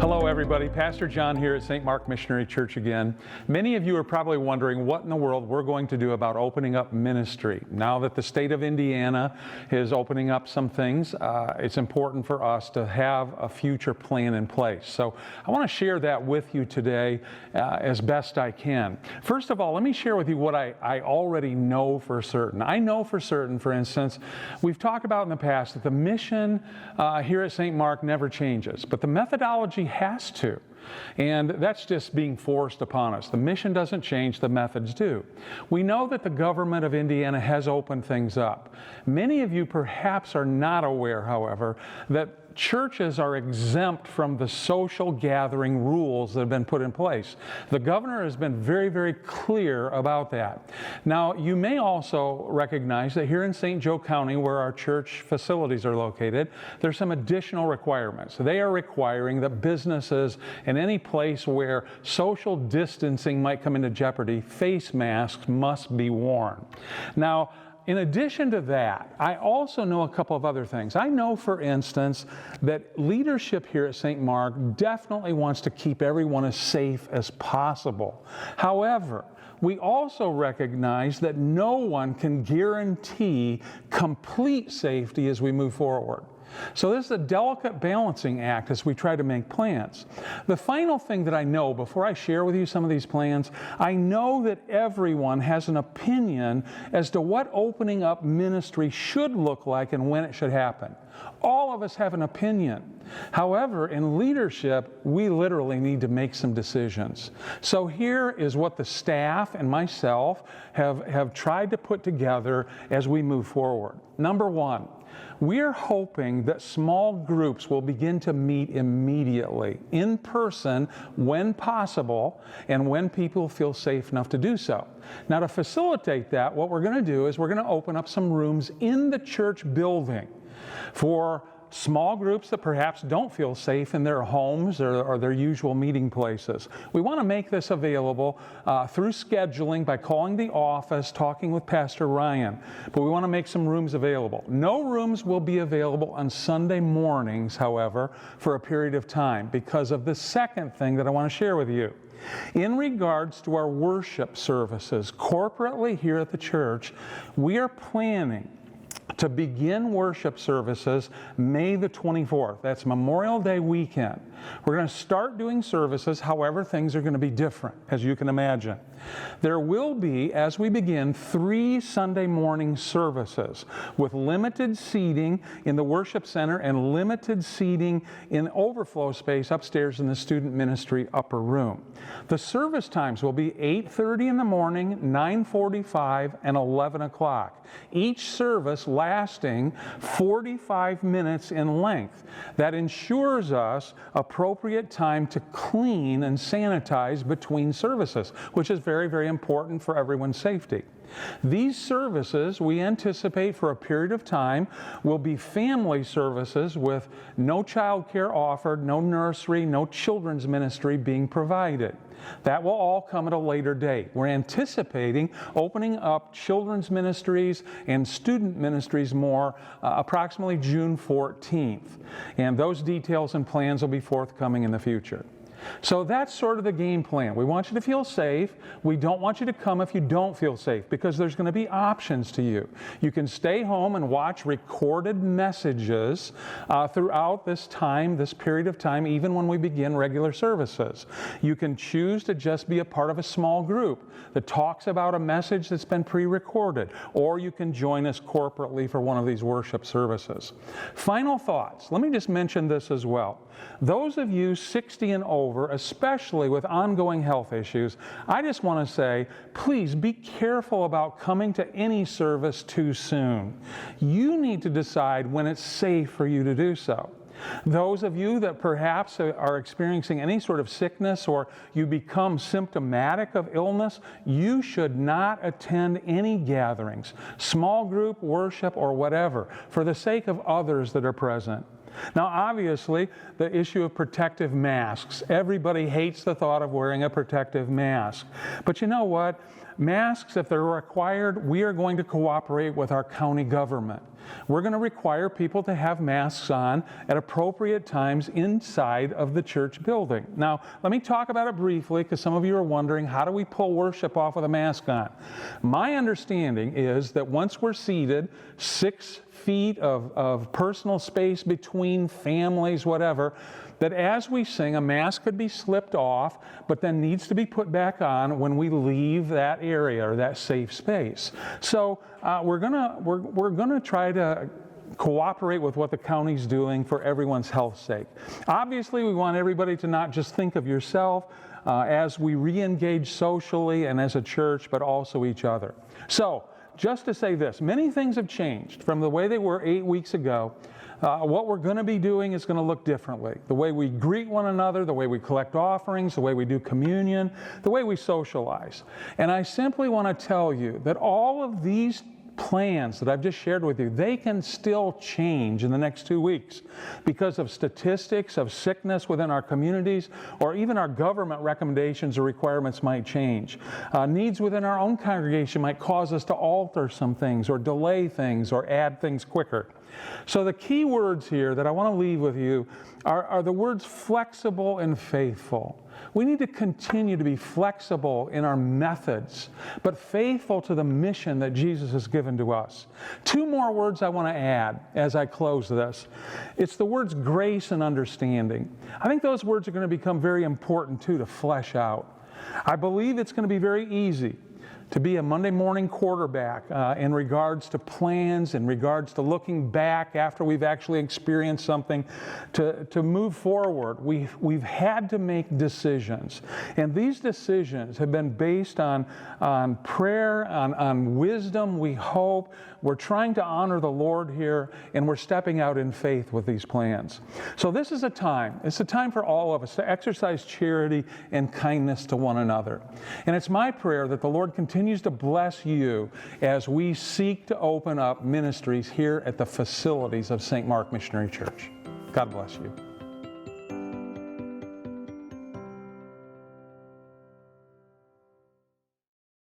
Hello everybody, Pastor John here at St. Mark Missionary Church again. Many of you are probably wondering what in the world we're going to do about opening up ministry. Now that the state of Indiana is opening up some things, it's important for us to have a future plan in place. So I want to share that with you today as best I can. First of all, let me share with you what I already know for certain. I know for certain, for instance, we've talked about in the past that the mission here at St. Mark never changes, but the methodology has to. And that's just being forced upon us. The mission doesn't change, the methods do. We know that the government of Indiana has opened things up. Many of you perhaps are not aware, however, that churches are exempt from the social gathering rules that have been put in place. The governor has been very, very clear about that. Now, you may also recognize that here in St. Joe County, where our church facilities are located, there's some additional requirements. They are requiring that businesses and any place where social distancing might come into jeopardy, face masks must be worn. Now, in addition to that, I also know a couple of other things. I know, for instance, that leadership here at St. Mark definitely wants to keep everyone as safe as possible. However, we also recognize that no one can guarantee complete safety as we move forward. So this is a delicate balancing act as we try to make plans. The final thing that I know before I share with you some of these plans, I know that everyone has an opinion as to what opening up ministry should look like and when it should happen. All of us have an opinion. However, in leadership, we literally need to make some decisions. So here is what the staff and myself have tried to put together as we move forward. Number one, we are hoping that small groups will begin to meet immediately, in person, when possible, and when people feel safe enough to do so. Now, to facilitate that, what we're going to do is we're going to open up some rooms in the church building for small groups that perhaps don't feel safe in their homes or their usual meeting places. We want to make this available through scheduling by calling the office, talking with Pastor Ryan, but we want to make some rooms available. No rooms will be available on Sunday mornings, however, for a period of time because of the second thing that I want to share with you. In regards to our worship services, corporately here at the church, we are planning to begin worship services May the 24th. That's Memorial Day weekend. We're going to start doing services, however, things are going to be different, as you can imagine. There will be, as we begin, 3 Sunday morning services with limited seating in the worship center and limited seating in overflow space upstairs in the student ministry upper room. The service times will be 8:30 in the morning, 9:45, and 11 o'clock. Each service lasting 45 minutes in length. That ensures us appropriate time to clean and sanitize between services, which is very, very important for everyone's safety. These services, we anticipate for a period of time, will be family services with no child care offered, no nursery, no children's ministry being provided. That will all come at a later date. We're anticipating opening up children's ministries and student ministries more approximately June 14th. And those details and plans will be forthcoming in the future. So that's sort of the game plan. We want you to feel safe. We don't want you to come if you don't feel safe because there's going to be options to you. You can stay home and watch recorded messages throughout this time, this period of time, even when we begin regular services. You can choose to just be a part of a small group that talks about a message that's been pre-recorded, or you can join us corporately for one of these worship services. Final thoughts. Let me just mention this as well. Those of you 60 and over, especially with ongoing health issues, I just want to say, please be careful about coming to any service too soon. You need to decide when it's safe for you to do so. Those of you that perhaps are experiencing any sort of sickness or you become symptomatic of illness, you should not attend any gatherings, small group, worship, or whatever, for the sake of others that are present. Now, obviously, the issue of protective masks. Everybody hates the thought of wearing a protective mask. But you know what? Masks, if they're required, we are going to cooperate with our county government. We're going to require people to have masks on at appropriate times inside of the church building. Now, let me talk about it briefly, because some of you are wondering, how do we pull worship off with a mask on? My understanding is that once we're seated, 6 feet of personal space between families, whatever, that as we sing, a mask could be slipped off, but then needs to be put back on when we leave that area or that safe space. So we're gonna try to cooperate with what the county's doing for everyone's health's sake. Obviously, we want everybody to not just think of yourself as we re-engage socially and as a church, but also each other. So, just to say this, many things have changed from the way they were 8 weeks ago. What we're going to be doing is going to look differently. The way we greet one another, the way we collect offerings, the way we do communion, the way we socialize. And I simply want to tell you that all of these plans that I've just shared with you, they can still change in the next 2 weeks because of statistics of sickness within our communities, or even our government recommendations or requirements might change. Needs within our own congregation might cause us to alter some things or delay things or add things quicker. So the key words here that I want to leave with you are the words flexible and faithful. We need to continue to be flexible in our methods, but faithful to the mission that Jesus has given to us. 2 more words I want to add as I close this. It's the words grace and understanding. I think those words are going to become very important too to flesh out. I believe it's going to be very easy to be a Monday morning quarterback in regards to plans, in regards to looking back after we've actually experienced something, to move forward. We've had to make decisions. And these decisions have been based on prayer, on wisdom, we hope. We're trying to honor the Lord here, and we're stepping out in faith with these plans. So this is it's a time for all of us to exercise charity and kindness to one another. And it's my prayer that the Lord continues to bless you as we seek to open up ministries here at the facilities of St. Mark Missionary Church. God bless you.